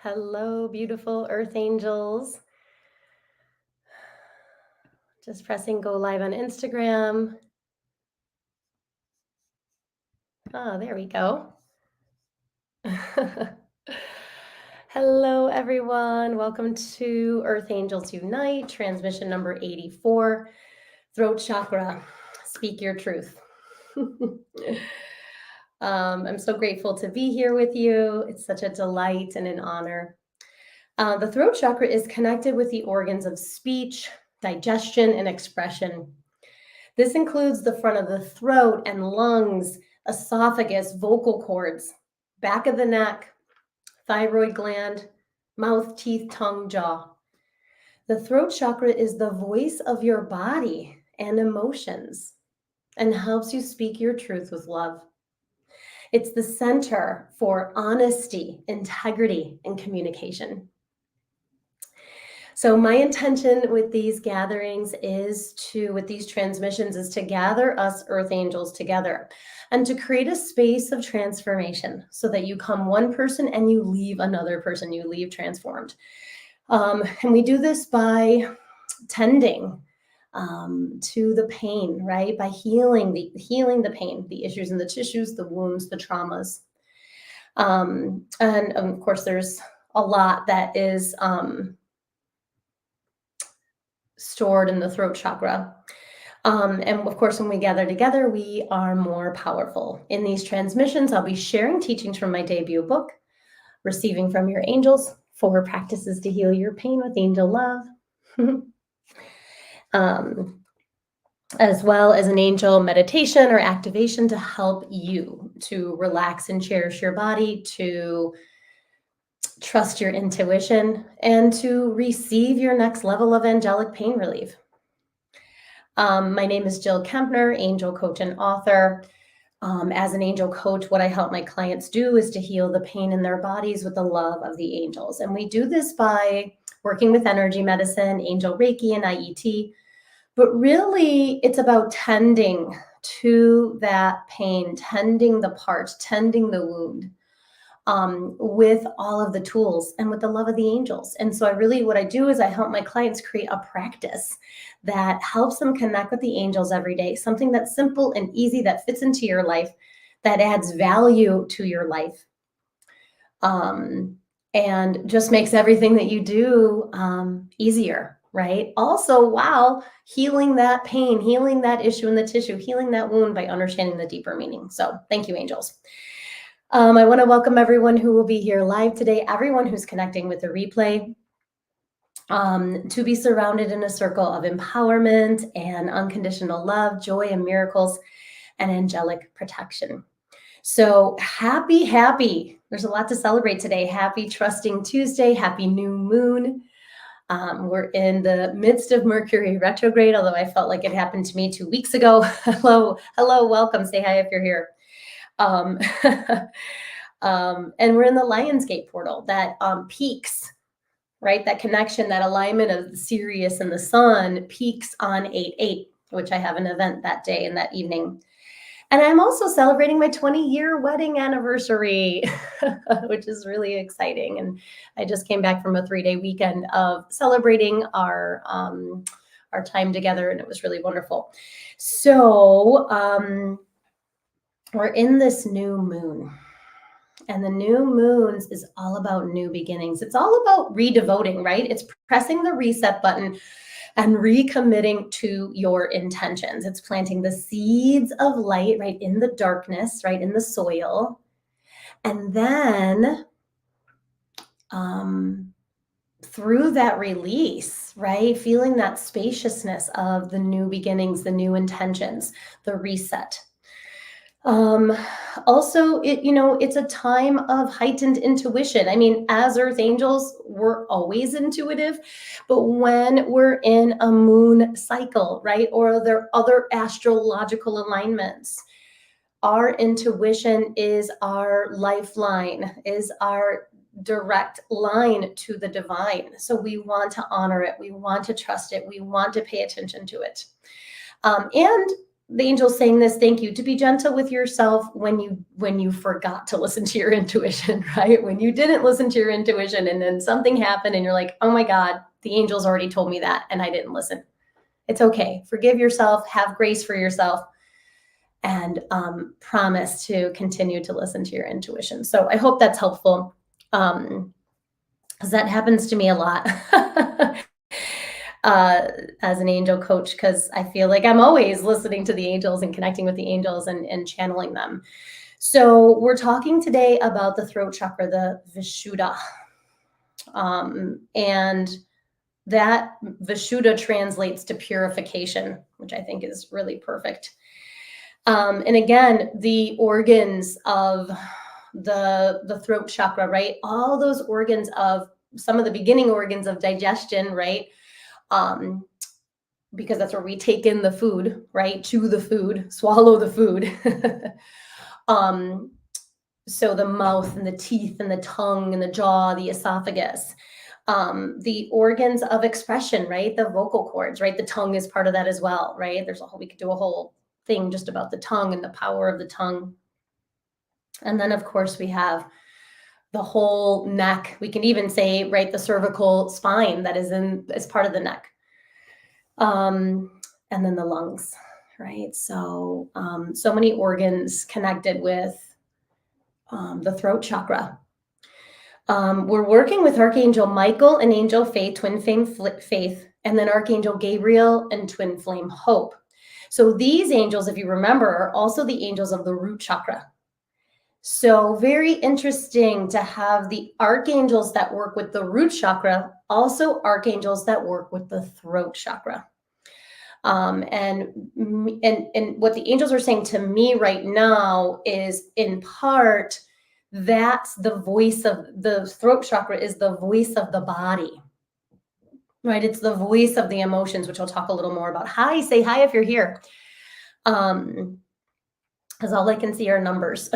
Hello, beautiful earth angels. Just pressing go live on Instagram. Oh, there we go. Hello, everyone. Welcome to Earth Angels Unite, transmission number 84, Throat Chakra. Speak your truth. I'm so grateful to be here with you. It's such a delight and an honor. The throat chakra is connected with the organs of speech, digestion, and expression. This includes the front of the throat and lungs, esophagus, vocal cords, back of the neck, thyroid gland, mouth, teeth, tongue, jaw. The throat chakra is the voice of your body and emotions and helps you speak your truth with love. It's the center for honesty, integrity, and communication. So my intention with these gatherings with these transmissions is to gather us earth angels together and to create a space of transformation so that you come one person and you leave another person, you leave transformed. And we do this by tending to the pain, right? By healing the pain, the issues in the tissues, the wounds, the traumas. And of course, there's a lot that is stored in the throat chakra. And of course, when we gather together, we are more powerful. In these transmissions, I'll be sharing teachings from my debut book, Receiving from Your Angels, 4 Practices to Heal Your Pain with Angel Love, as well as an angel meditation or activation to help you to relax and cherish your body, to trust your intuition, and to receive your next level of angelic pain relief. My name is Jill Kempner, angel coach and author. As an angel coach, what I help my clients do is to heal the pain in their bodies with the love of the angels. And we do this by working with energy medicine, angel Reiki, and IET. But really, it's about tending to that pain, tending the part, tending the wound. With all of the tools and with the love of the angels. And so what I do is I help my clients create a practice that helps them connect with the angels every day, something that's simple and easy, that fits into your life, that adds value to your life. And just makes everything that you do easier, right? Also, while healing that pain, healing that issue in the tissue, healing that wound by understanding the deeper meaning. So thank you, angels. I want to welcome everyone who will be here live today, everyone who's connecting with the replay, to be surrounded in a circle of empowerment and unconditional love, joy and miracles, and angelic protection. So happy. There's a lot to celebrate today. Happy Trusting Tuesday. Happy new moon. We're in the midst of Mercury retrograde, although I felt like it happened to me 2 weeks ago. Hello, welcome. Say hi if you're here. And we're in the Lionsgate portal that peaks, right? That connection, that alignment of the Sirius and the sun peaks on 8/8, which I have an event that day and that evening. And I'm also celebrating my 20-year wedding anniversary, which is really exciting. And I just came back from a 3-day weekend of celebrating our time together, and it was really wonderful. So we're in this new moon. And the new moons is all about new beginnings. It's all about redevoting, right? It's pressing the reset button and recommitting to your intentions. It's planting the seeds of light right in the darkness, right in the soil. And then through that release, right? Feeling that spaciousness of the new beginnings, the new intentions, the reset. Also, it's a time of heightened intuition. I mean, as Earth Angels, we're always intuitive, but when we're in a moon cycle, right? Or there are other astrological alignments, our intuition is our lifeline, is our direct line to the divine. So we want to honor it. We want to trust it. We want to pay attention to it. And the angels saying this, thank you, to be gentle with yourself when you forgot to listen to your intuition, right? When you didn't listen to your intuition and then something happened and you're like, oh my God, the angels already told me that and I didn't listen. It's okay. Forgive yourself, have grace for yourself, and promise to continue to listen to your intuition. So I hope that's helpful, because that happens to me a lot. As an angel coach, because I feel like I'm always listening to the angels and connecting with the angels and channeling them. So we're talking today about the throat chakra, the Vishuddha. And that Vishuddha translates to purification, which I think is really perfect. And again, the organs of the throat chakra, right? All those organs of some of the beginning organs of digestion, right? Because that's where we take in the food, right? Chew the food, swallow the food. So the mouth and the teeth and the tongue and the jaw, the esophagus, the organs of expression, right? The vocal cords, right? The tongue is part of that as well, right? We could do a whole thing just about the tongue and the power of the tongue. And then of course we have the whole neck. We can even say, right, the cervical spine that is part of the neck. And then the lungs, right? So, so many organs connected with the throat chakra. We're working with Archangel Michael and Angel Faith, twin flame Faith, and then Archangel Gabriel and twin flame Hope. So these angels, if you remember, are also the angels of the root chakra. So very interesting to have the archangels that work with the root chakra, also archangels that work with the throat chakra. And what the angels are saying to me right now is, in part, that's the voice of the throat chakra, is the voice of the body, right? It's the voice of the emotions, which I'll talk a little more about. Hi, say hi if you're here. Because all I can see are numbers.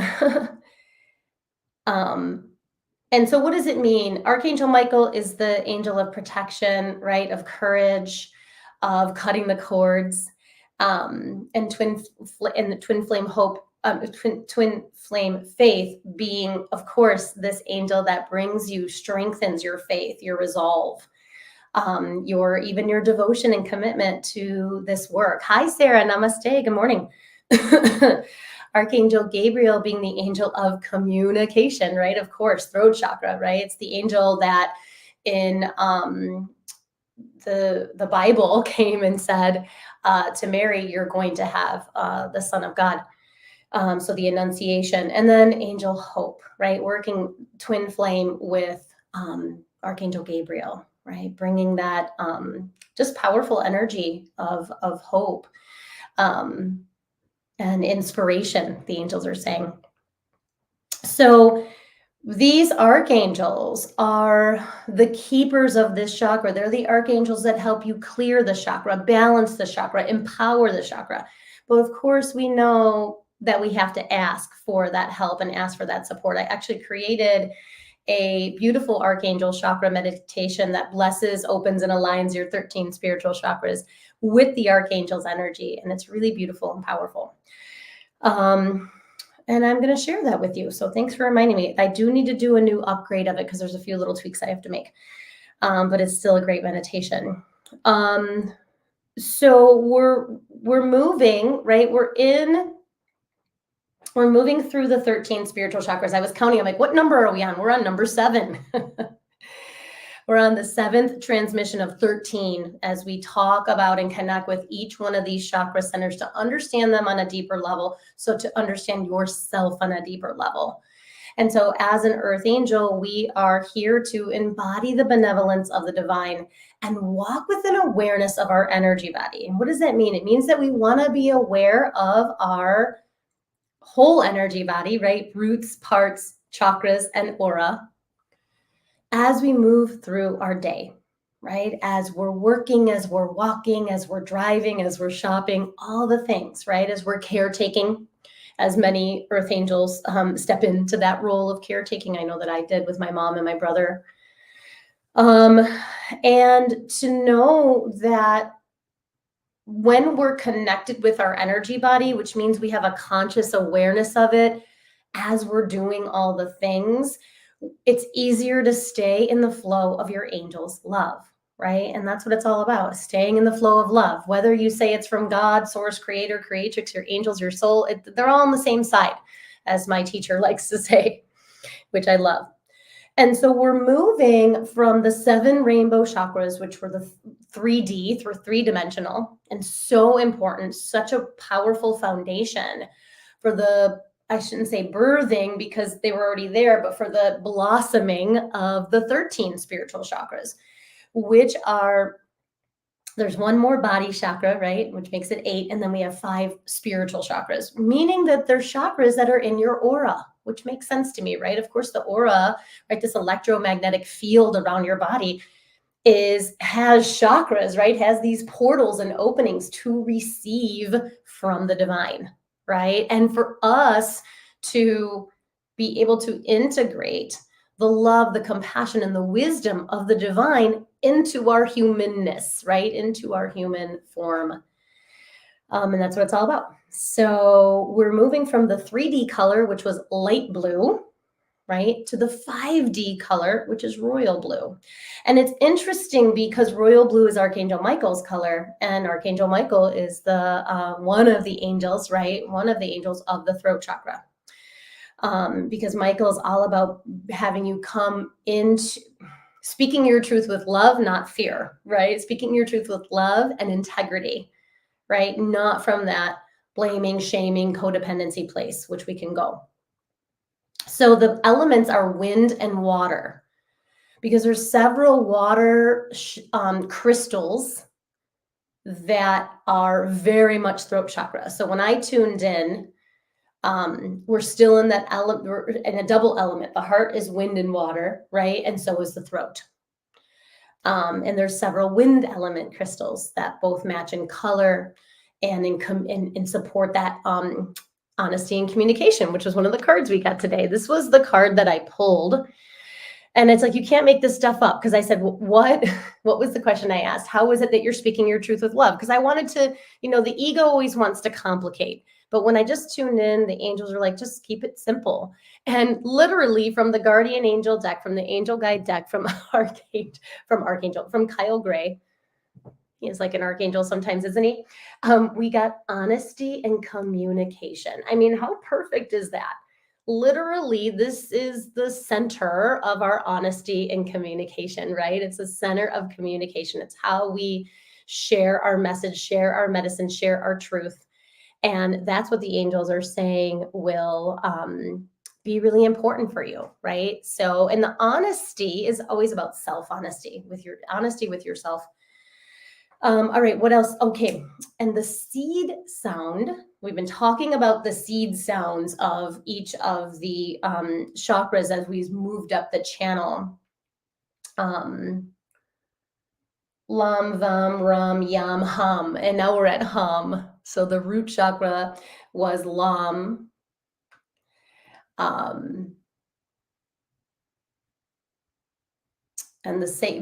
And so what does it mean? Archangel Michael is the angel of protection, right? Of courage, of cutting the cords, and the twin flame Hope, twin flame Faith being, of course, this angel that brings you, strengthens your faith, your resolve, even your devotion and commitment to this work. Hi, Sarah. Namaste. Good morning. Archangel Gabriel being the angel of communication, right? Of course, throat chakra, right? It's the angel that in the Bible came and said to Mary, you're going to have the Son of God. So the Annunciation. And then Angel Hope, right? Working twin flame with Archangel Gabriel, right? Bringing that just powerful energy of hope. And inspiration, the angels are saying. So these archangels are the keepers of this chakra. They're the archangels that help you clear the chakra, balance the chakra, empower the chakra. But of course, we know that we have to ask for that help and ask for that support. I actually created a beautiful archangel chakra meditation that blesses, opens, and aligns your 13 spiritual chakras with the archangel's energy. And it's really beautiful and powerful. And I'm going to share that with you. So thanks for reminding me. I do need to do a new upgrade of it because there's a few little tweaks I have to make. But it's still a great meditation. So we're moving, right? We're moving through the 13 spiritual chakras. I was counting. I'm like, what number are we on? We're on number 7. We're on the 7th transmission of 13 as we talk about and connect with each one of these chakra centers to understand them on a deeper level. So to understand yourself on a deeper level. And so as an earth angel, we are here to embody the benevolence of the divine and walk with an awareness of our energy body. And what does that mean? It means that we want to be aware of our whole energy body, right? Roots, parts, chakras, and aura as we move through our day, right? As we're working, as we're walking, as we're driving, as we're shopping, all the things, right? As we're caretaking, as many earth angels step into that role of caretaking. I know that I did with my mom and my brother. And to know that when we're connected with our energy body, which means we have a conscious awareness of it as we're doing all the things, it's easier to stay in the flow of your angel's love, right? And that's what it's all about, staying in the flow of love. Whether you say it's from God, source, creator, creatrix, your angels, your soul, they're all on the same side, as my teacher likes to say, which I love. And so we're moving from the 7 rainbow chakras, which were the 3D, through 3-dimensional, and so important, such a powerful foundation for the, I shouldn't say birthing because they were already there, but for the blossoming of the 13 spiritual chakras, which are, there's one more body chakra, right? Which makes it 8. And then we have 5 spiritual chakras, meaning that there's chakras that are in your aura, which makes sense to me, right? Of course, the aura, right? This electromagnetic field around your body has chakras, right? Has these portals and openings to receive from the divine, right? And for us to be able to integrate the love, the compassion, and the wisdom of the divine into our humanness, right? Into our human form. And that's what it's all about. So we're moving from the 3D color, which was light blue, right, to the 5D color, which is royal blue. And it's interesting because royal blue is Archangel Michael's color, and Archangel Michael is the one of the angels, right? One of the angels of the throat chakra. Because Michael is all about having you come into speaking your truth with love, not fear, right? Speaking your truth with love and integrity, right? Not from that blaming, shaming, codependency place, which we can go. So the elements are wind and water, because there's several water crystals that are very much throat chakra. So when I tuned in, we're still in that element, we're in a double element. The heart is wind and water, right? And so is the throat. And there's several wind element crystals that both match in color and in support that honesty and communication, which was one of the cards we got today. This was the card that I pulled. And it's like, you can't make this stuff up. Because I said, what was the question I asked? How is it that you're speaking your truth with love? Because I wanted to, the ego always wants to complicate. But when I just tuned in, the angels are like, just keep it simple. And literally from the guardian angel deck, from the angel guide deck, from Kyle Gray, he is like an archangel sometimes, isn't he? We got honesty and communication. I mean, how perfect is that? Literally, this is the center of our honesty and communication, right? It's the center of communication. It's how we share our message, share our medicine, share our truth. And that's what the angels are saying will be really important for you, right? So, and the honesty is always about self-honesty, with your honesty with yourself. All right, what else? Okay, and the seed sound, we've been talking about the seed sounds of each of the chakras as we've moved up the channel. Lam, vam, ram, yam, hum, and now we're at hum. So the root chakra was lam. And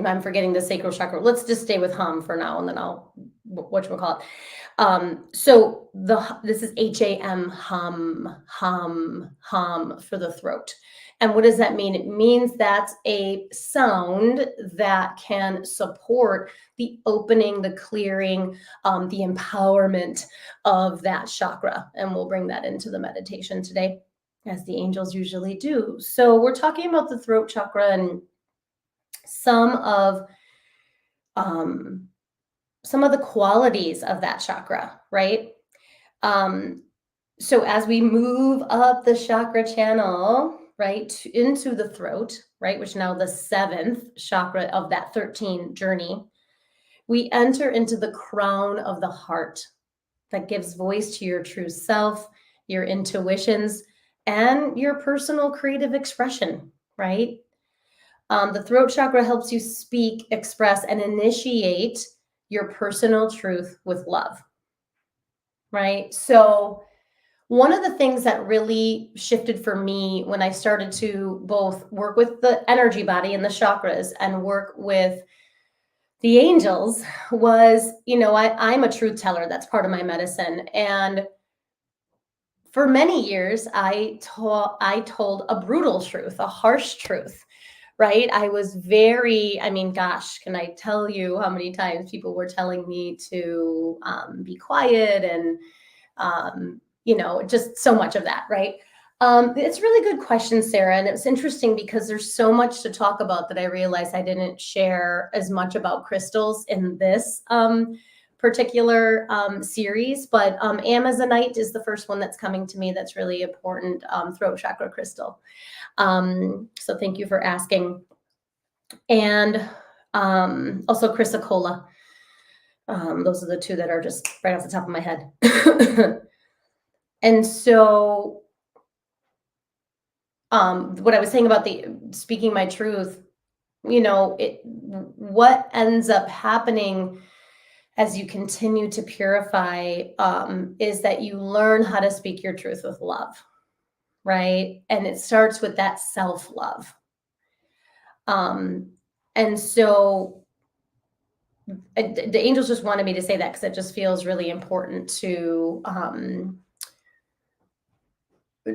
I'm forgetting the sacral chakra. Let's just stay with hum for now, and then I'll whatchamacallit. So this is HAM, hum, hum, hum for the throat. And what does that mean? It means that's a sound that can support the opening, the clearing, the empowerment of that chakra. And we'll bring that into the meditation today, as the angels usually do. So we're talking about the throat chakra and some of the qualities of that chakra, right? So as we move up the chakra channel, right, into the throat, right, which now the 7th chakra of that 13 journey, we enter into the crown of the heart that gives voice to your true self, your intuitions, and your personal creative expression, right? The throat chakra helps you speak, express, and initiate your personal truth with love, right? So one of the things that really shifted for me when I started to both work with the energy body and the chakras and work with The angels was, I'm a truth teller. That's part of my medicine. And for many years, I told a brutal truth, a harsh truth, right? I was very, I mean, gosh, can I tell you how many times people were telling me to be quiet and just so much of that, right? It's a really good question, Sarah. And it's interesting because there's so much to talk about that I realized I didn't share as much about crystals in this particular series. But Amazonite is the first one that's coming to me that's really important, throat chakra crystal. So thank you for asking. And also chrysocolla. Those are the two that are just right off the top of my head. And so what I was saying about the speaking my truth, what ends up happening as you continue to purify is that you learn how to speak your truth with love, right? And it starts with that self-love. And so the angels just wanted me to say that because it just feels really important to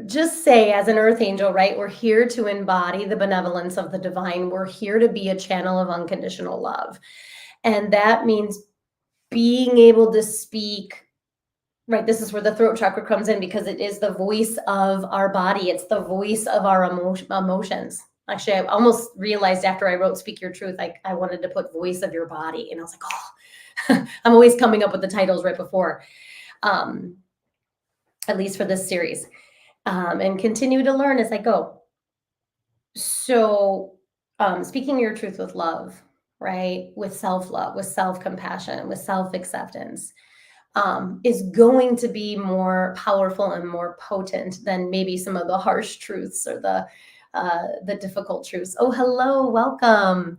just say, as an earth angel, right? We're here to embody the benevolence of the divine. We're here to be a channel of unconditional love. And that means being able to speak, right? This is where the throat chakra comes in because it is the voice of our body. It's the voice of our emotions. Actually, I almost realized after I wrote Speak Your Truth, I wanted to put voice of your body. And I was like, oh, I'm always coming up with the titles right before, at least for this series. And continue to learn as I go. So speaking your truth with love, right? With self-love, with self-compassion, with self-acceptance is going to be more powerful and more potent than maybe some of the harsh truths or the difficult truths. Oh, hello, welcome.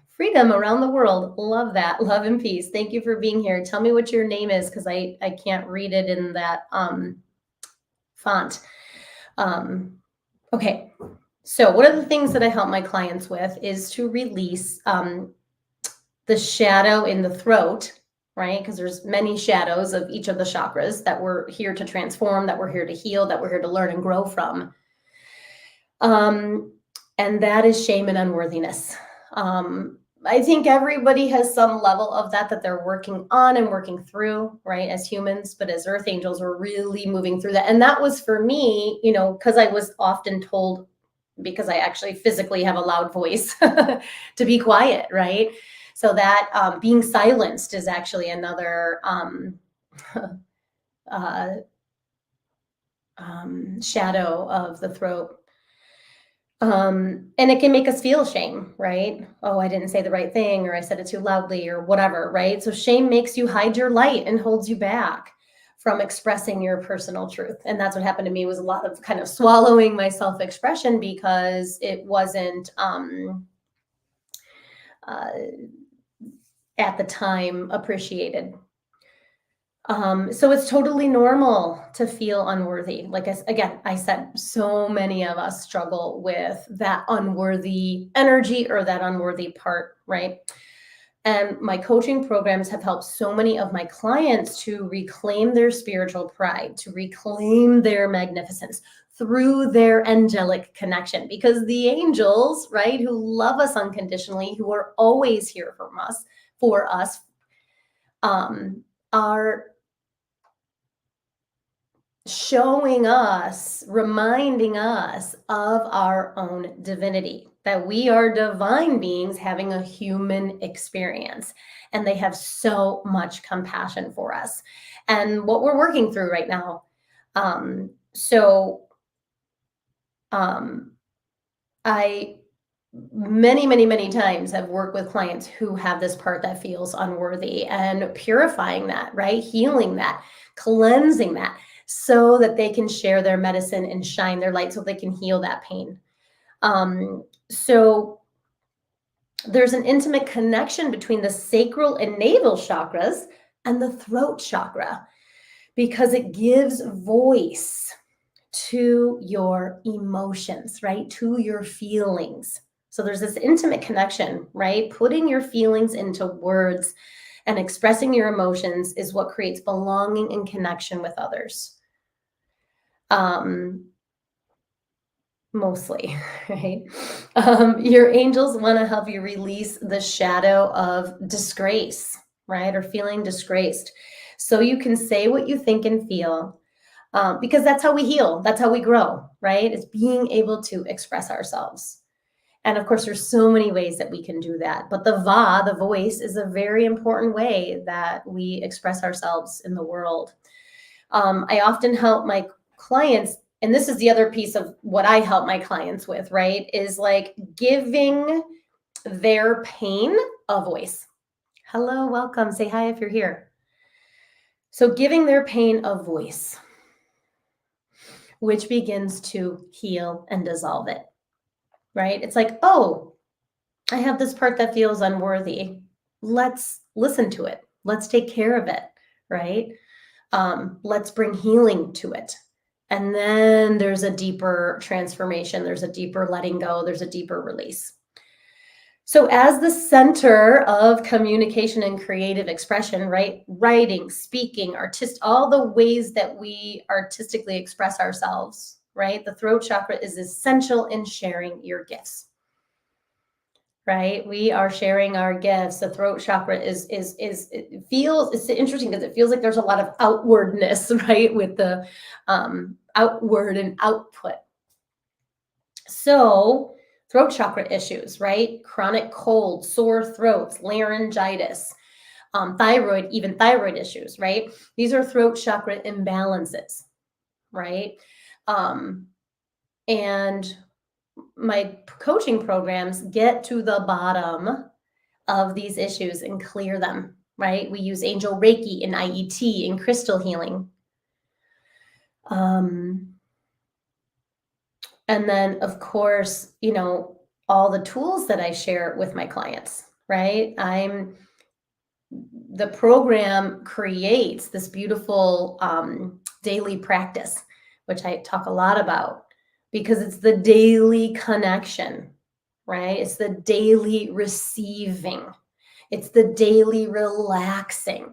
Freedom around the world. Love that. Love and peace. Thank you for being here. Tell me what your name is because I can't read it in that font. Okay, so one of the things that I help my clients with is to release the shadow in the throat, right? Because there's many shadows of each of the chakras that we're here to transform, that we're here to heal, that we're here to learn and grow from. And that is shame and unworthiness. I think everybody has some level of that they're working on and working through, right, as humans, but as earth angels, we're really moving through that. And that was for me, because I was often told, because I actually physically have a loud voice, to be quiet, right? So that being silenced is actually another shadow of the throat. And it can make us feel shame, right? Oh, I didn't say the right thing, or I said it too loudly, or whatever, right? So shame makes you hide your light and holds you back from expressing your personal truth. And that's what happened to me, was a lot of kind of swallowing my self-expression because it wasn't at the time appreciated. So it's totally normal to feel unworthy. Like I said, so many of us struggle with that unworthy energy or that unworthy part, right? And my coaching programs have helped so many of my clients to reclaim their spiritual pride, to reclaim their magnificence through their angelic connection. Because the angels, right, who love us unconditionally, who are always here for us, are showing us, reminding us of our own divinity, that we are divine beings having a human experience, and they have so much compassion for us and what we're working through right now. I many times have worked with clients who have this part that feels unworthy, and purifying that, right? Healing that, cleansing that, so that they can share their medicine and shine their light, so they can heal that pain. So there's an intimate connection between the sacral and navel chakras and the throat chakra, because it gives voice to your emotions, right? To your feelings. So there's this intimate connection, right? Putting your feelings into words and expressing your emotions is what creates belonging and connection with others. Mostly, right? Your angels want to help you release the shadow of disgrace, right? Or feeling disgraced. So you can say what you think and feel, because that's how we heal. That's how we grow, right? It's being able to express ourselves. And of course, there's so many ways that we can do that. But the voice, is a very important way that we express ourselves in the world. I often help my clients, and this is the other piece of what I help my clients with, right? Is like giving their pain a voice. Hello, welcome. Say hi if you're here. So, giving their pain a voice, which begins to heal and dissolve it, right? It's like, oh, I have this part that feels unworthy. Let's listen to it. Let's take care of it, right? Let's bring healing to it. And then there's a deeper transformation, there's a deeper letting go, there's a deeper release. So, as the center of communication and creative expression, right? Writing, speaking, all the ways that we artistically express ourselves, right? The throat chakra is essential in sharing your gifts. Right? We are sharing our gifts. The throat chakra it feels, it's interesting because it feels like there's a lot of outwardness, right? With the outward and output. So, throat chakra issues, right? Chronic cold, sore throats, laryngitis, even thyroid issues, right? These are throat chakra imbalances, right? And my coaching programs get to the bottom of these issues and clear them, right? We use angel Reiki and IET and crystal healing. And then, of course, all the tools that I share with my clients, right? The program creates this beautiful daily practice, which I talk a lot about, because it's the daily connection, right? It's the daily receiving. It's the daily relaxing.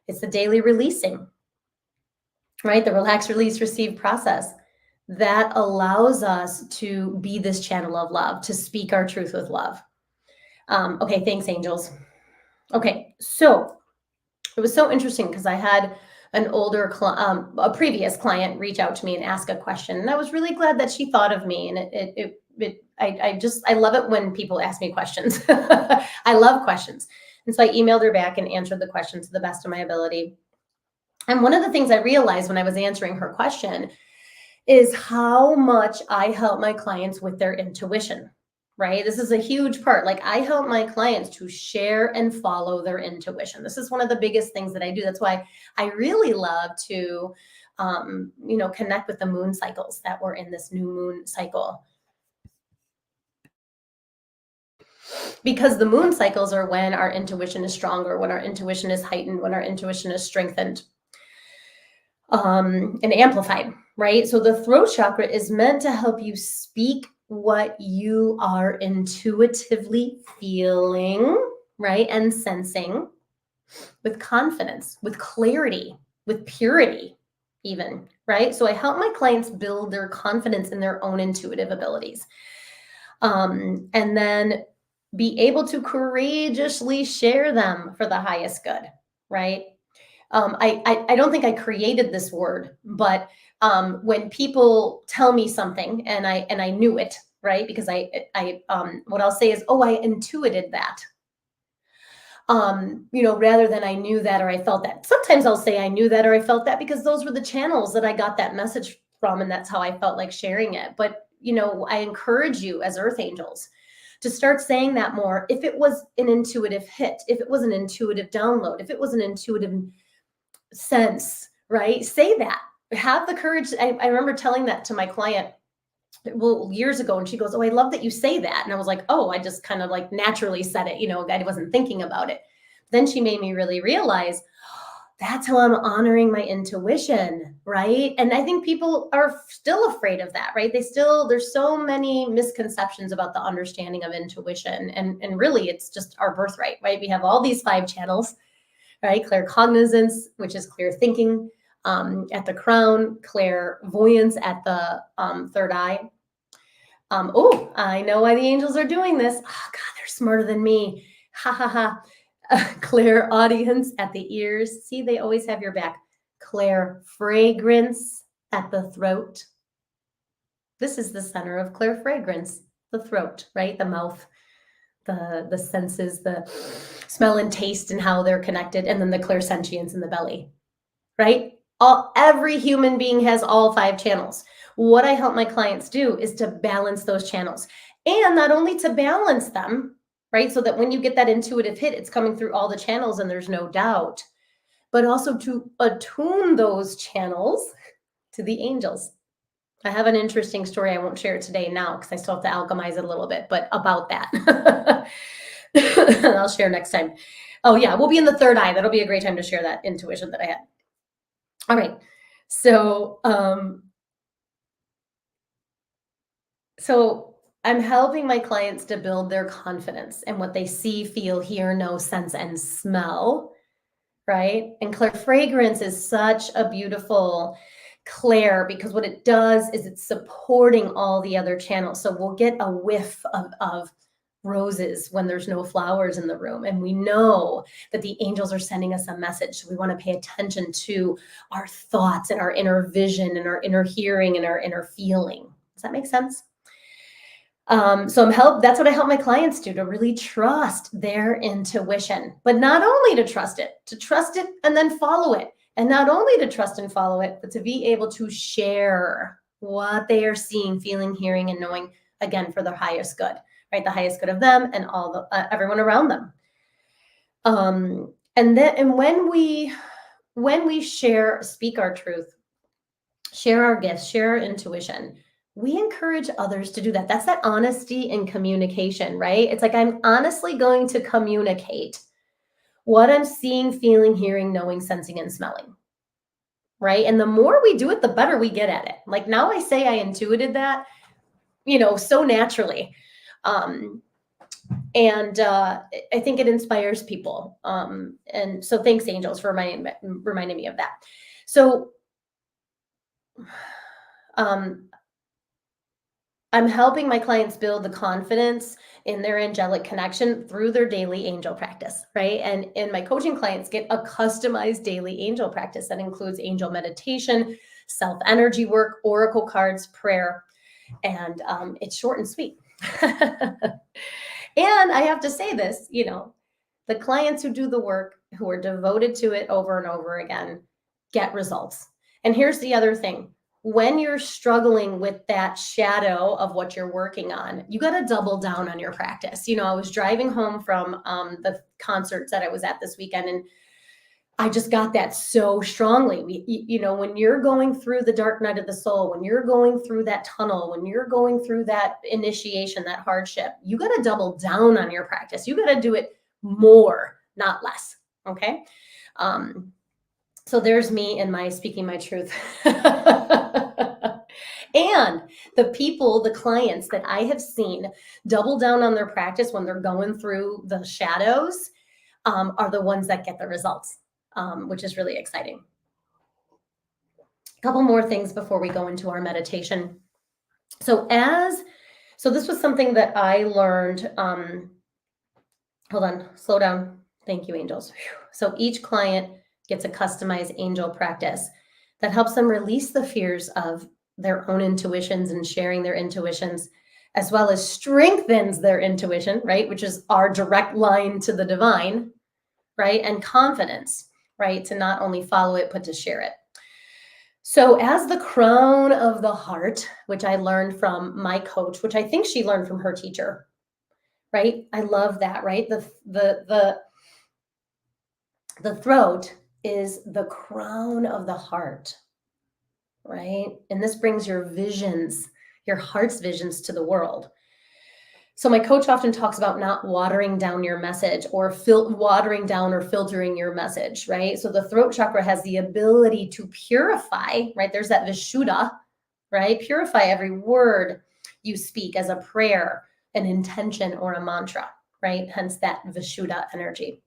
It's the daily releasing, right? The relax, release, receive process that allows us to be this channel of love, to speak our truth with love. Okay, thanks, angels. Okay, so it was so interesting because I had a previous client reach out to me and ask a question, and I was really glad that she thought of me. And I love it when people ask me questions. I love questions, and so I emailed her back and answered the question to the best of my ability. And one of the things I realized when I was answering her question is how much I help my clients with their intuition. Right? This is a huge part. Like, I help my clients to share and follow their intuition. This is one of the biggest things that I do. That's why I really love to, connect with the moon cycles that we're in this new moon cycle. Because the moon cycles are when our intuition is stronger, when our intuition is heightened, when our intuition is strengthened and amplified, right? So the throat chakra is meant to help you speak what you are intuitively feeling, right? And sensing with confidence, with clarity, with purity, even, right? So I help my clients build their confidence in their own intuitive abilities. And then be able to courageously share them for the highest good, right? I don't think I created this word, but when people tell me something and I knew it, right? Because what I'll say is, oh, I intuited that. Rather than I knew that or I felt that. Sometimes I'll say I knew that or I felt that because those were the channels that I got that message from, and that's how I felt like sharing it. But I encourage you as Earth Angels to start saying that more. If it was an intuitive hit, if it was an intuitive download, if it was an intuitive sense, right? Say that. Have the courage. I remember telling that to my client, well, years ago, and she goes, oh, I love that you say that. And I was like, oh, I just kind of like naturally said it, I wasn't thinking about it. Then she made me really realize, that's how I'm honoring my intuition, right? And I think people are still afraid of that, right? There's so many misconceptions about the understanding of intuition. And really, it's just our birthright, right? We have all these 5 channels, right? Claircognizance, which is clear thinking, at the crown, clairvoyance at the third eye. Oh, I know why the angels are doing this. Oh, God, they're smarter than me. Ha ha ha. Clairaudience at the ears. See, they always have your back. Clairfragrance at the throat. This is the center of clairfragrance, the throat, right? The mouth, the senses, the smell and taste and how they're connected, and then the clairsentience in the belly, right? Every human being has all 5 channels. What I help my clients do is to balance those channels, and not only to balance them, right? So that when you get that intuitive hit, it's coming through all the channels and there's no doubt, but also to attune those channels to the angels. I have an interesting story. I won't share it today now because I still have to alchemize it a little bit, but about that. I'll share next time. Oh yeah, we'll be in the third eye. That'll be a great time to share that intuition that I had. All right. So I'm helping my clients to build their confidence in what they see, feel, hear, know, sense, and smell, right? And clairfragrance is such a beautiful clair because what it does is it's supporting all the other channels. So we'll get a whiff of roses when there's no flowers in the room. And we know that the angels are sending us a message. So we want to pay attention to our thoughts and our inner vision and our inner hearing and our inner feeling. Does that make sense? That's what I help my clients do, to really trust their intuition, but not only to trust it and then follow it. And not only to trust and follow it, but to be able to share what they are seeing, feeling, hearing, and knowing, again, for the highest good, right? The highest good of them and all everyone around them. And when we speak our truth, share our gifts, share our intuition, we encourage others to do that. That's that honesty and communication, right? It's like I'm honestly going to communicate what I'm seeing, feeling, hearing, knowing, sensing, and smelling, right? And the more we do it, the better we get at it. Like now I say I intuited that, so naturally. And I think it inspires people. And so thanks, angels, for reminding me of that. So I'm helping my clients build the confidence in their angelic connection through their daily angel practice, right? And my coaching clients get a customized daily angel practice that includes angel meditation, self-energy work, oracle cards, prayer, and it's short and sweet. And I have to say this, the clients who do the work, who are devoted to it over and over again, get results. And here's the other thing. When you're struggling with that shadow of what you're working on, you got to double down on your practice. I was driving home from the concerts that I was at this weekend, and I just got that so strongly. When you're going through the dark night of the soul, when you're going through that tunnel, when you're going through that initiation, that hardship, you got to double down on your practice. You got to do it more, not less. Okay. So there's me and my speaking my truth. And the clients that I have seen double down on their practice when they're going through the shadows are the ones that get the results, which is really exciting. A couple more things before we go into our meditation. So this was something that I learned. Hold on, slow down. Thank you, angels. So each client gets a customized angel practice that helps them release the fears of their own intuitions and sharing their intuitions, as well as strengthens their intuition, right? Which is our direct line to the divine, right? And confidence, right? To not only follow it, but to share it. So as the crown of the heart, which I learned from my coach, which I think she learned from her teacher, right? I love that, right? The throat is the crown of the heart, right? And this brings your visions, your heart's visions to the world. So my coach often talks about not watering down your message or watering down or filtering your message, right? So the throat chakra has the ability to purify, right? There's that Vishuddha, right? Purify every word you speak as a prayer, an intention, or a mantra, right? Hence that Vishuddha energy.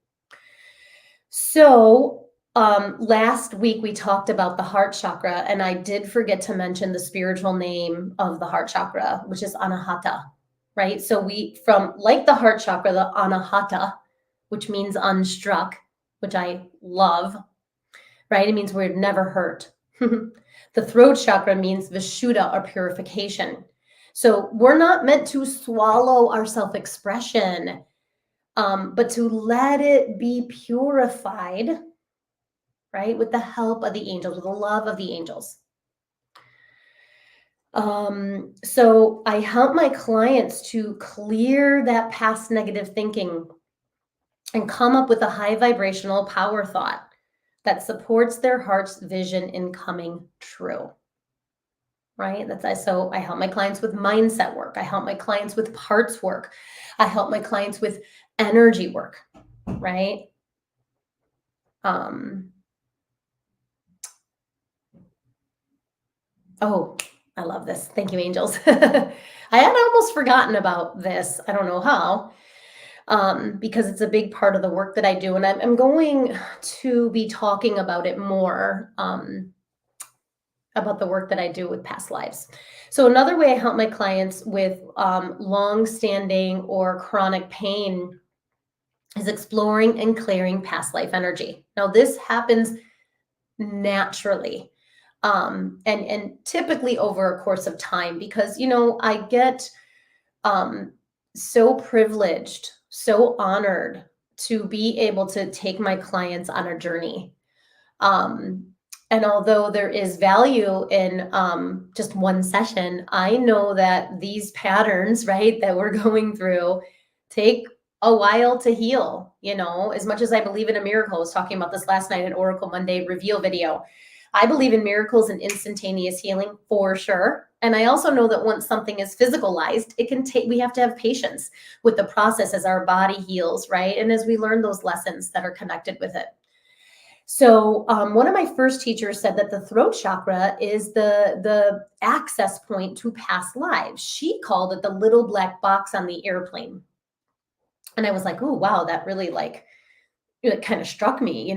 So last week we talked about the heart chakra, and I did forget to mention the spiritual name of the heart chakra, which is Anahata, right? So from like the heart chakra, the Anahata, which means unstruck, which I love, right? It means we're never hurt. The throat chakra means Vishuddha, or purification. So we're not meant to swallow our self-expression, but to let it be purified, right? With the help of the angels, with the love of the angels. So I help my clients to clear that past negative thinking and come up with a high vibrational power thought that supports their heart's vision in coming true. Right? So I help my clients with mindset work. I help my clients with parts work. I help my clients with energy work, right? Oh, I love this. Thank you, angels. I had almost forgotten about this. I don't know how, because it's a big part of the work that I do. And I'm going to be talking about it more, about the work that I do with past lives. So another way I help my clients with long-standing or chronic pain is exploring and clearing past life energy. Now, this happens naturally, and typically over a course of time, because I get so privileged, so honored to be able to take my clients on a journey. And although there is value in just one session, I know that these patterns, right, that we're going through take a while to heal. As much as I believe in a miracle, I was talking about this last night in Oracle Monday reveal video. I believe in miracles and instantaneous healing for sure. And I also know that once something is physicalized, we have to have patience with the process as our body heals, right? And as we learn those lessons that are connected with it. So one of my first teachers said that the throat chakra is the access point to past lives. She called it the little black box on the airplane. And I was like, oh, wow, that really it kind of struck me,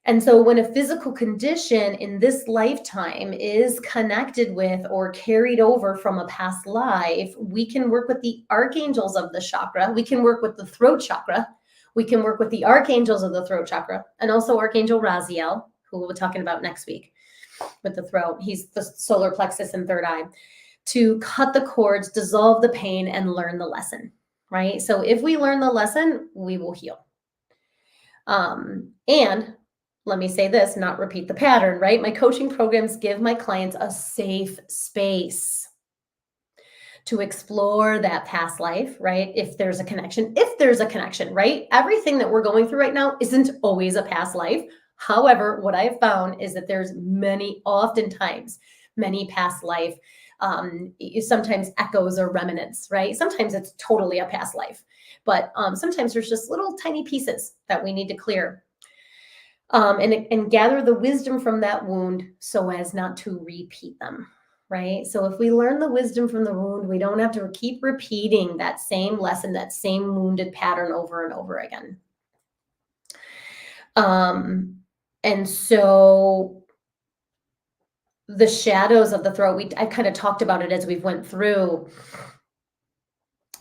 And so when a physical condition in this lifetime is connected with or carried over from a past life, we can work with the archangels of the chakra. We can work with the throat chakra. We can work with the archangels of the throat chakra, and also Archangel Raziel, who we'll be talking about next week with the throat. He's the solar plexus and third eye, to cut the cords, dissolve the pain, and learn the lesson, right? So if we learn the lesson, we will heal. And let me say this, not repeat the pattern, right? My coaching programs give my clients a safe space to explore that past life, right? If there's a connection, right? Everything that we're going through right now isn't always a past life. However, what I've found is that there's oftentimes many past life, sometimes echoes or remnants, right? Sometimes it's totally a past life, but sometimes there's just little tiny pieces that we need to clear. And gather the wisdom from that wound so as not to repeat them, right? So if we learn the wisdom from the wound, we don't have to keep repeating that same lesson, that same wounded pattern over and over again. And so the shadows of the throat, I kind of talked about it as we went through.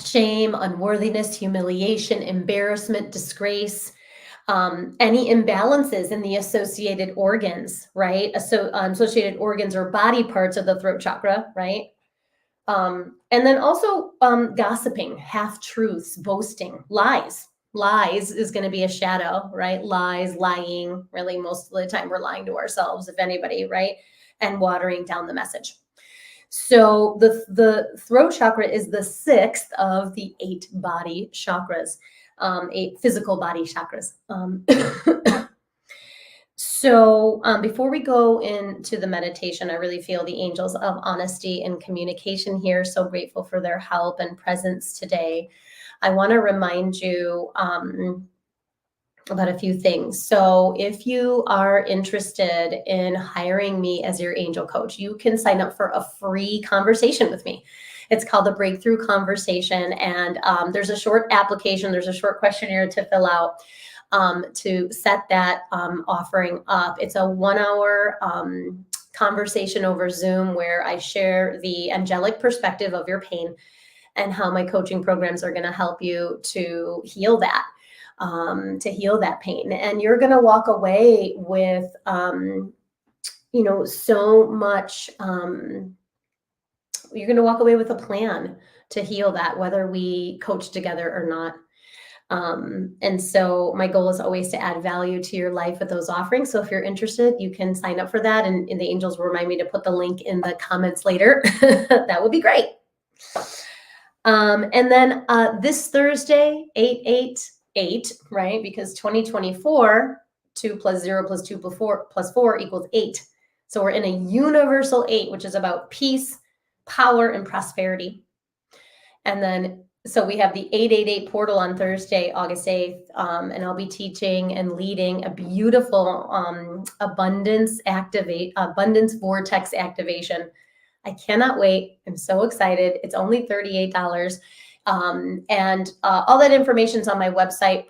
Shame, unworthiness, humiliation, embarrassment, disgrace, any imbalances in the associated organs, right? Associated organs or body parts of the throat chakra, right? And then also gossiping, half-truths, boasting, lies. Lies is going to be a shadow, right? Lies, lying, really most of the time we're lying to ourselves, if anybody, right? And watering down the message. So the throat chakra is the 6th of the 8 body chakras. 8 physical body chakras. So, before we go into the meditation, I really feel the angels of honesty and communication here. So grateful for their help and presence today. I want to remind you about a few things. So, if you are interested in hiring me as your angel coach, you can sign up for a free conversation with me. It's called the Breakthrough Conversation. And there's a short application, there's a short questionnaire to fill out to set that offering up. It's a 1 hour conversation over Zoom where I share the angelic perspective of your pain and how my coaching programs are going to help you to heal that. Pain. And you're going to walk away with, so much. You're going to walk away with a plan to heal that, whether we coach together or not. And so my goal is always to add value to your life with those offerings. So if you're interested, you can sign up for that. And the angels will remind me to put the link in the comments later. That would be great. And then this Thursday, 888, right? Because 2024, 2 plus 0 plus 2 plus 4 equals 8. So we're in a universal 8, which is about peace, power, and prosperity. And then, so we have the 888 portal on Thursday, August 8th, and I'll be teaching and leading a beautiful abundance vortex activation. I cannot wait. I'm so excited. It's only $38. And all that information is on my website.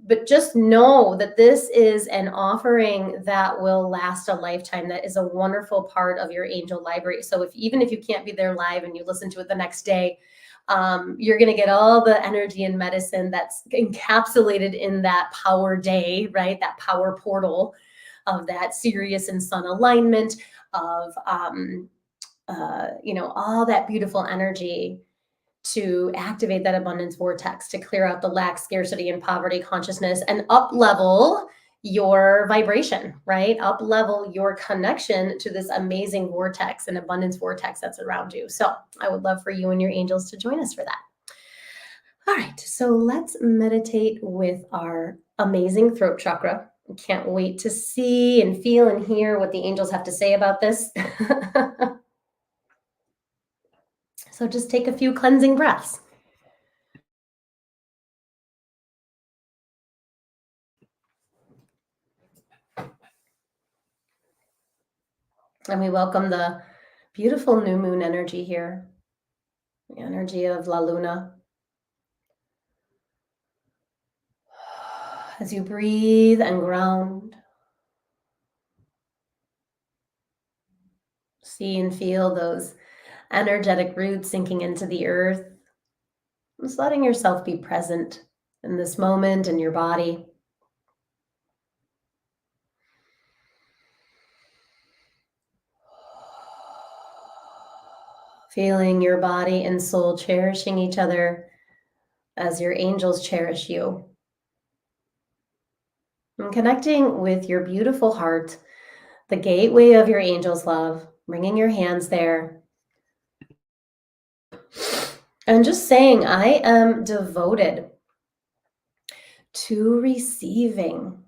But just know that this is an offering that will last a lifetime. That is a wonderful part of your angel library. So even if you can't be there live and you listen to it the next day, you're going to get all the energy and medicine that's encapsulated in that power day, right? That power portal of that Sirius and Sun alignment of, all that beautiful energy to activate that abundance vortex, to clear out the lack, scarcity, and poverty consciousness and up level your vibration, right? Up level your connection to this amazing vortex and abundance vortex that's around you. So I would love for you and your angels to join us for that. All right, so let's meditate with our amazing throat chakra. Can't wait to see and feel and hear what the angels have to say about this. So just take a few cleansing breaths. And we welcome the beautiful new moon energy here, the energy of La Luna. As you breathe and ground, see and feel those energetic roots sinking into the earth. Just letting yourself be present in this moment in your body. Feeling your body and soul cherishing each other as your angels cherish you. And connecting with your beautiful heart, the gateway of your angel's love, bringing your hands there. And just saying, I am devoted to receiving.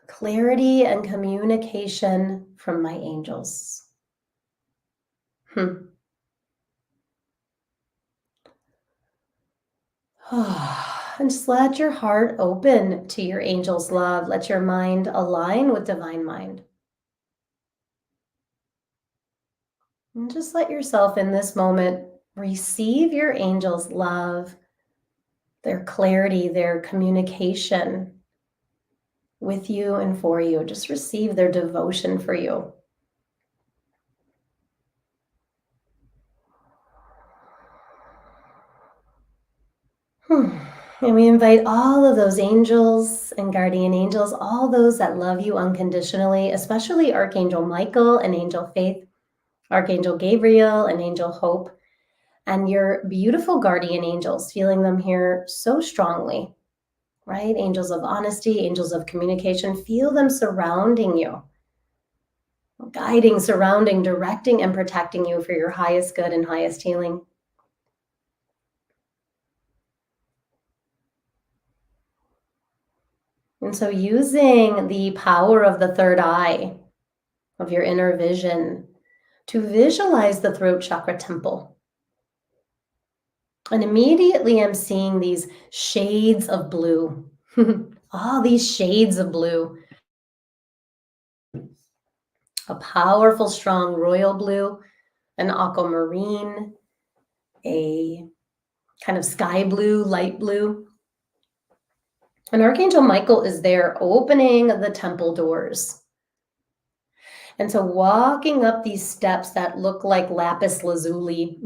Clarity and communication from my angels. And just let your heart open to your angel's love. Let your mind align with divine mind. And just let yourself in this moment receive your angel's love, their clarity, their communication with you and for you. Just receive their devotion for you. And we invite all of those angels and guardian angels, all those that love you unconditionally, especially Archangel Michael and Angel Faith, Archangel Gabriel and Angel Hope, and your beautiful guardian angels, feeling them here so strongly, right? Angels of honesty, angels of communication, feel them surrounding you, guiding, surrounding, directing, and protecting you for your highest good and highest healing. And so, using the power of the third eye, of your inner vision, to visualize the throat chakra temple. And immediately I'm seeing these shades of blue. All these shades of blue. A powerful, strong royal blue, an aquamarine, a kind of sky blue, light blue. And Archangel Michael is there opening the temple doors. And so walking up these steps that look like lapis lazuli,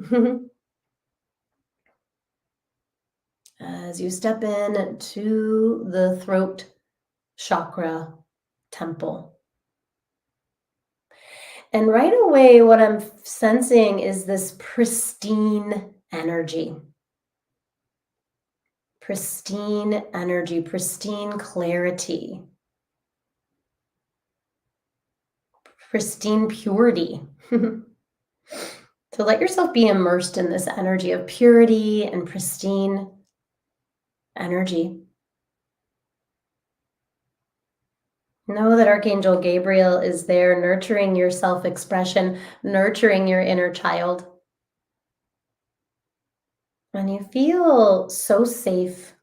as you step in to the throat chakra temple. And right away, what I'm sensing is this pristine energy. Pristine energy, pristine clarity, pristine purity. So let yourself be immersed in this energy of purity and pristine energy. Know that Archangel Gabriel is there nurturing your self-expression, nurturing your inner child. And you feel so safe.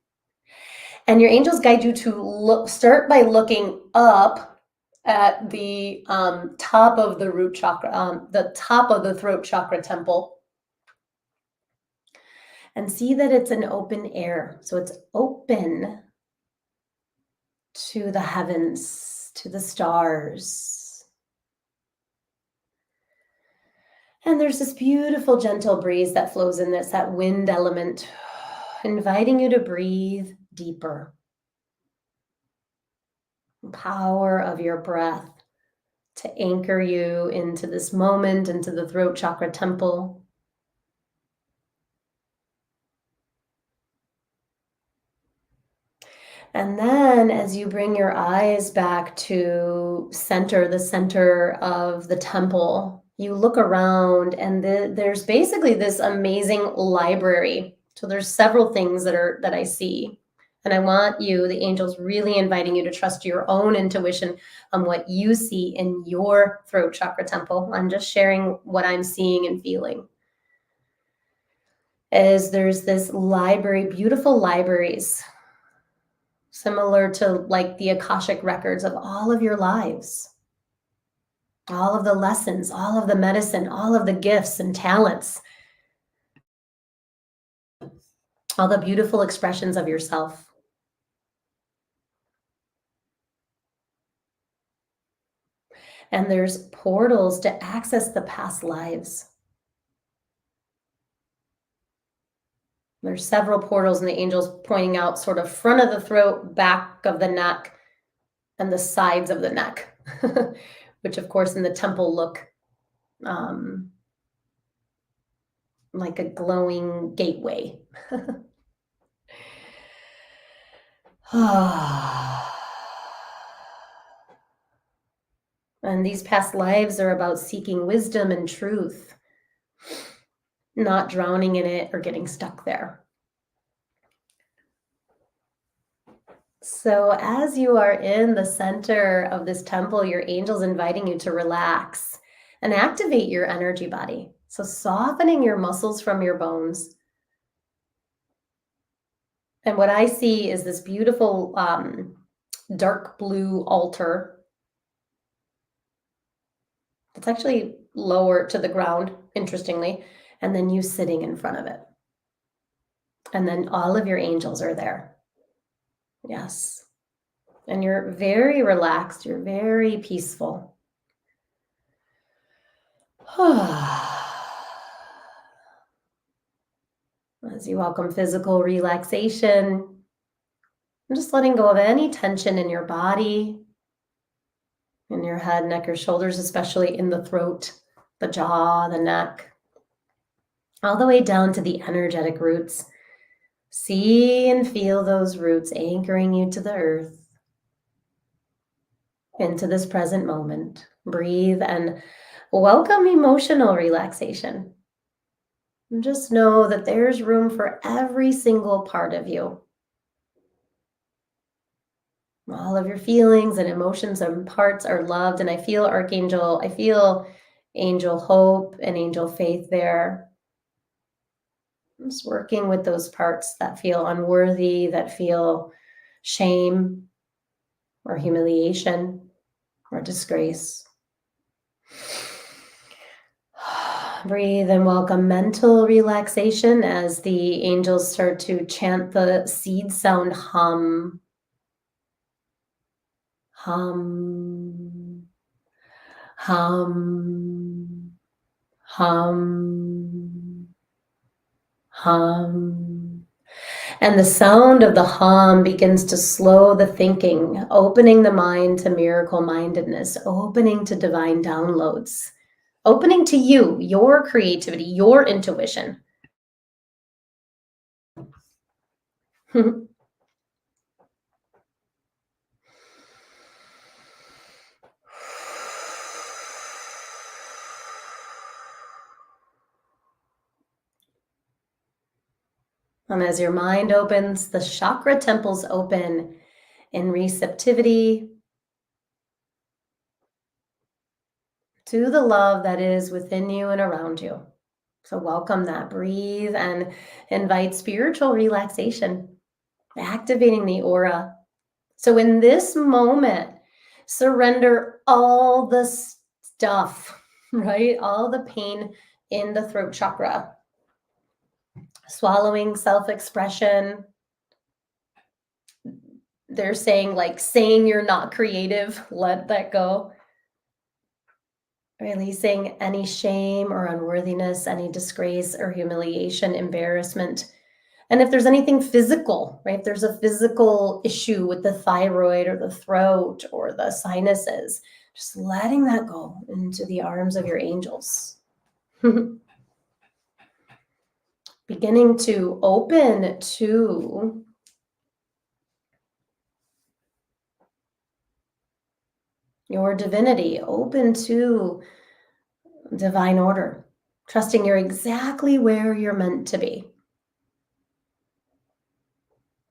And your angels guide you to start by looking up at the top of the root chakra, the top of the throat chakra temple. And see that it's an open air. So it's open to the heavens, to the stars. And there's this beautiful, gentle breeze that flows in this, that wind element, inviting you to breathe deeper. The power of your breath to anchor you into this moment, into the throat chakra temple. And then as you bring your eyes back to the center of the temple, you look around and there's basically this amazing library. So there's several things that I see. And I want you, the angels, really inviting you to trust your own intuition on what you see in your throat chakra temple. I'm just sharing what I'm seeing and feeling. There's this library, beautiful libraries, similar to like the Akashic records of all of your lives, all of the lessons, all of the medicine, all of the gifts and talents, all the beautiful expressions of yourself. And there's portals to access the past lives. There's several portals, and the angels pointing out sort of front of the throat, back of the neck, and the sides of the neck, which of course in the temple look like a glowing gateway. And these past lives are about seeking wisdom and truth, not drowning in it or getting stuck there. So as you are in the center of this temple, your angel's inviting you to relax and activate your energy body. So softening your muscles from your bones. And what I see is this beautiful dark blue altar. It's actually lower to the ground, interestingly, and then you sitting in front of it. And then all of your angels are there. Yes. And you're very relaxed, you're very peaceful. As you welcome physical relaxation, I'm just letting go of any tension in your body, in your head, neck, or shoulders, especially in the throat, the jaw, the neck, all the way down to the energetic roots. See and feel those roots anchoring you to the earth, into this present moment. Breathe and welcome emotional relaxation. And just know that there's room for every single part of you. All of your feelings and emotions and parts are loved. And I feel angel hope and angel faith there. Just working with those parts that feel unworthy, that feel shame or humiliation or disgrace. Breathe and welcome mental relaxation as the angels start to chant the seed sound hum. Hum. Hum. Hum. Hum. And the sound of the hum begins to slow the thinking, opening the mind to miracle mindedness, opening to divine downloads, opening to you, your creativity, your intuition. And as your mind opens, the chakra temples open in receptivity to the love that is within you and around you. So welcome that. Breathe and invite spiritual relaxation, activating the aura. So in this moment, surrender all the stuff, right? All the pain in the throat chakra. Swallowing, self-expression. They're saying saying you're not creative, let that go. Releasing any shame or unworthiness, any disgrace or humiliation, embarrassment. And if there's anything physical, right? If there's a physical issue with the thyroid or the throat or the sinuses, just letting that go into the arms of your angels. Beginning to open to your divinity, open to divine order, trusting you're exactly where you're meant to be.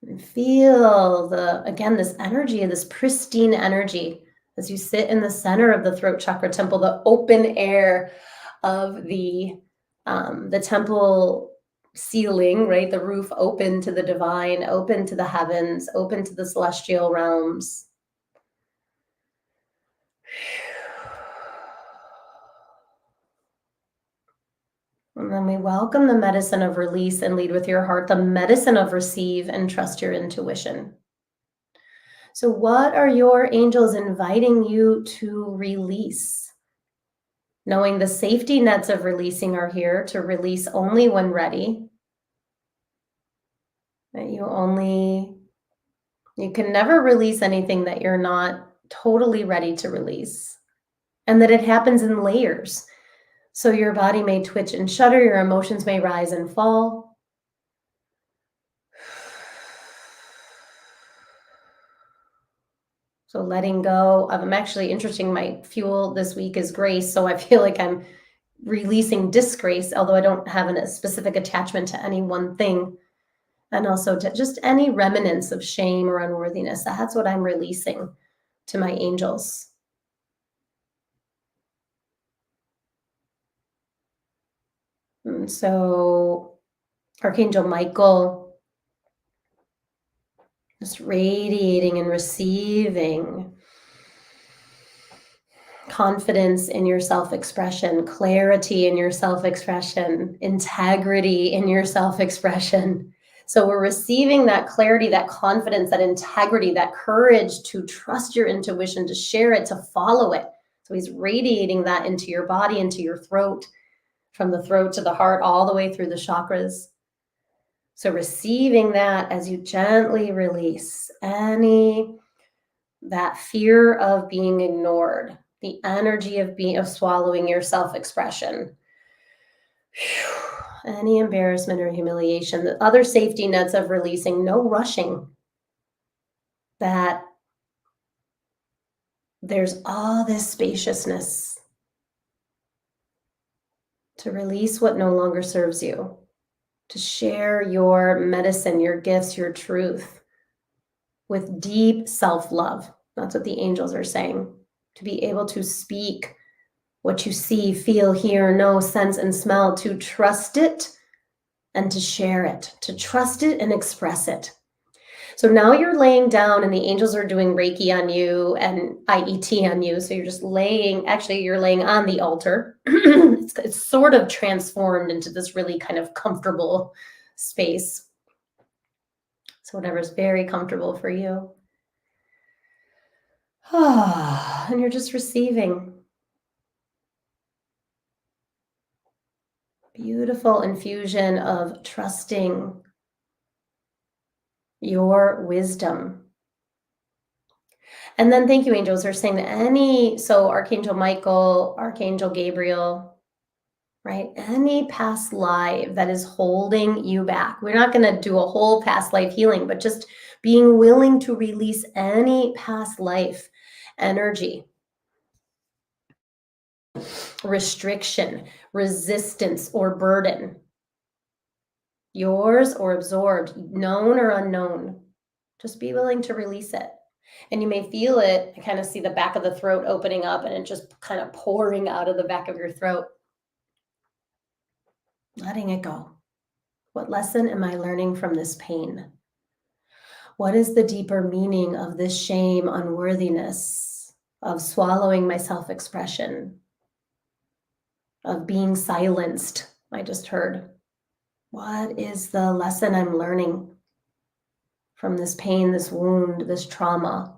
And feel this energy, this pristine energy as you sit in the center of the throat chakra temple, the open air of the temple ceiling, right? The roof open to the divine, open to the heavens, open to the celestial realms. And then we welcome the medicine of release and lead with your heart, the medicine of receive and trust your intuition. So what are your angels inviting you to release? Knowing the safety nets of releasing are here to release only when ready. That you can never release anything that you're not totally ready to release. And that it happens in layers. So your body may twitch and shudder, your emotions may rise and fall. So letting go of, I'm actually interesting, my fuel this week is grace. So I feel like I'm releasing disgrace, although I don't have a specific attachment to any one thing. And also to just any remnants of shame or unworthiness. That's what I'm releasing to my angels. And so Archangel Michael, just radiating and receiving confidence in your self-expression, clarity in your self-expression, integrity in your self-expression. So we're receiving that clarity, that confidence, that integrity, that courage to trust your intuition, to share it, to follow it. So he's radiating that into your body, into your throat, from the throat to the heart, all the way through the chakras. So receiving that as you gently release that fear of being ignored, the energy of swallowing your self-expression, any embarrassment or humiliation, the other safety nets of releasing, no rushing, that there's all this spaciousness to release what no longer serves you, to share your medicine, your gifts, your truth, with deep self-love. That's what the angels are saying. To be able to speak what you see, feel, hear, know, sense, and smell, to trust it and to share it, to trust it and express it. So now you're laying down and the angels are doing Reiki on you and IET on you. So you're just laying, actually, you're laying on the altar. It's sort of transformed into this really kind of comfortable space. So whatever's very comfortable for you. And you're just receiving. Beautiful infusion of trusting your wisdom. And then thank you, angels. They're saying that so Archangel Michael, Archangel Gabriel, right? Any past life that is holding you back. We're not going to do a whole past life healing, but just being willing to release any past life energy, restriction, resistance, or burden, yours or absorbed, known or unknown. Just be willing to release it. And you may feel it. I kind of see the back of the throat opening up and it just kind of pouring out of the back of your throat. Letting it go. What lesson am I learning from this pain? What is the deeper meaning of this shame, unworthiness, of swallowing my self-expression, of being silenced? I just heard. What is the lesson I'm learning from this pain, this wound, this trauma?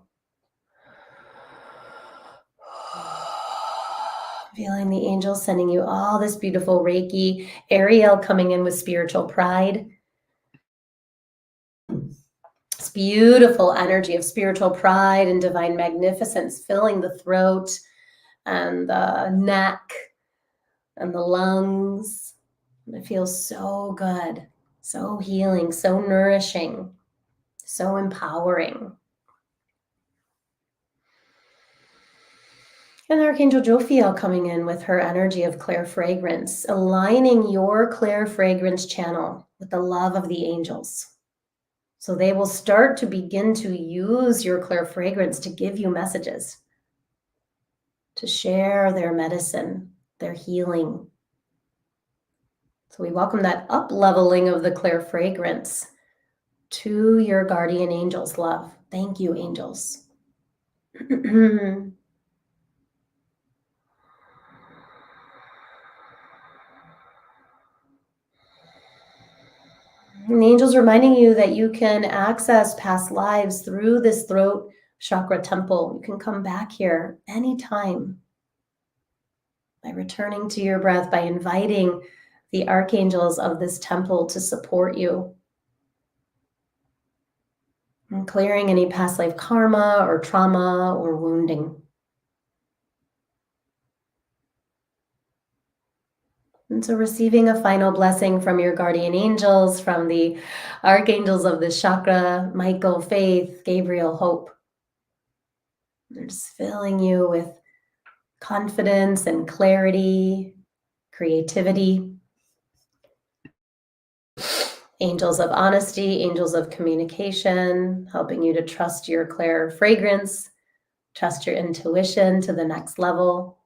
Feeling the angels sending you all this beautiful Reiki. Ariel coming in with spiritual pride. This beautiful energy of spiritual pride and divine magnificence filling the throat and the neck and the lungs. And it feels so good, so healing, so nourishing, so empowering. And Archangel Jophiel coming in with her energy of clair fragrance, aligning your clair fragrance channel with the love of the angels. So they will start to begin to use your clair fragrance to give you messages, to share their medicine, their healing. So we welcome that up-leveling of the clair fragrance to your guardian angels, love. Thank you, angels. And the angels reminding you that you can access past lives through this throat chakra temple. You can come back here anytime by returning to your breath, by inviting the archangels of this temple to support you and clearing any past life karma or trauma or wounding. And so receiving a final blessing from your guardian angels, from the archangels of this chakra, Michael, Faith, Gabriel, Hope. They're just filling you with confidence and clarity, creativity. Angels of honesty, angels of communication, helping you to trust your clair fragrance, trust your intuition to the next level.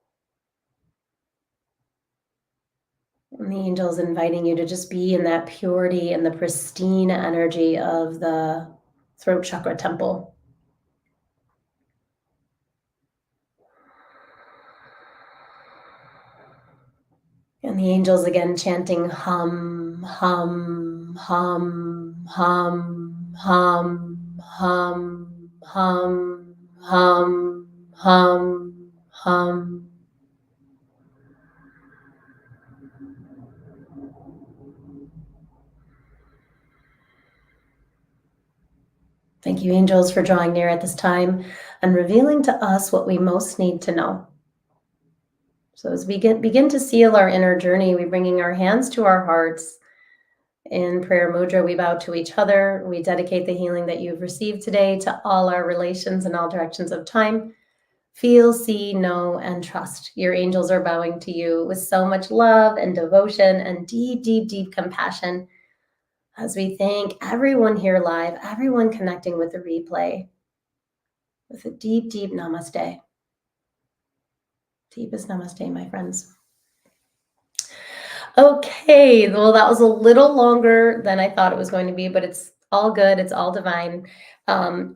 And the angels inviting you to just be in that purity and the pristine energy of the throat chakra temple. And the angels again chanting hum, hum, hum, hum, hum, hum, hum, hum, hum, hum. Thank you, angels, for drawing near at this time and revealing to us what we most need to know. So as we begin to seal our inner journey, we bringing our hands to our hearts. In prayer mudra, we bow to each other. We dedicate the healing that you've received today to all our relations in all directions of time. Feel, see, know, and trust. Your angels are bowing to you with so much love and devotion and deep, deep, deep compassion. as we thank everyone here live, everyone connecting with the replay, with a deep, deep namaste. Deepest namaste, my friends. Okay, well, that was a little longer than I thought it was going to be, but it's all good. It's all divine. I'm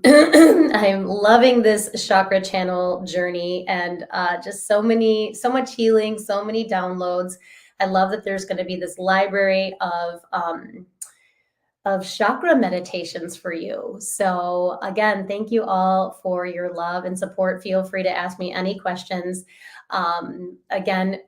loving this chakra channel journey, and just so much healing, so many downloads. I love that there's going to be this library of chakra meditations for you. So again, thank you all for your love and support. Feel free to ask me any questions. Again,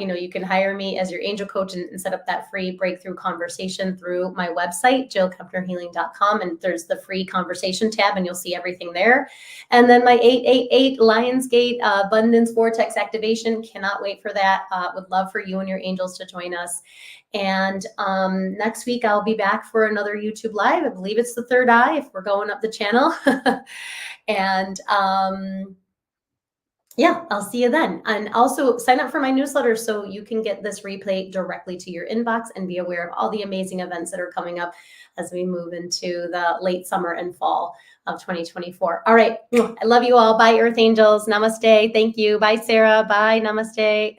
you can hire me as your angel coach and set up that free breakthrough conversation through my website, jillkempnerhealing.com. And there's the free conversation tab, and you'll see everything there. And then my 888 Lionsgate Abundance Vortex activation. Cannot wait for that. Would love for you and your angels to join us. And next week, I'll be back for another YouTube Live. I believe it's the third eye if we're going up the channel. And yeah, I'll see you then. And also sign up for my newsletter so you can get this replay directly to your inbox and be aware of all the amazing events that are coming up as we move into the late summer and fall of 2024. All right. I love you all. Bye, Earth Angels. Namaste. Thank you. Bye, Sarah. Bye. Namaste.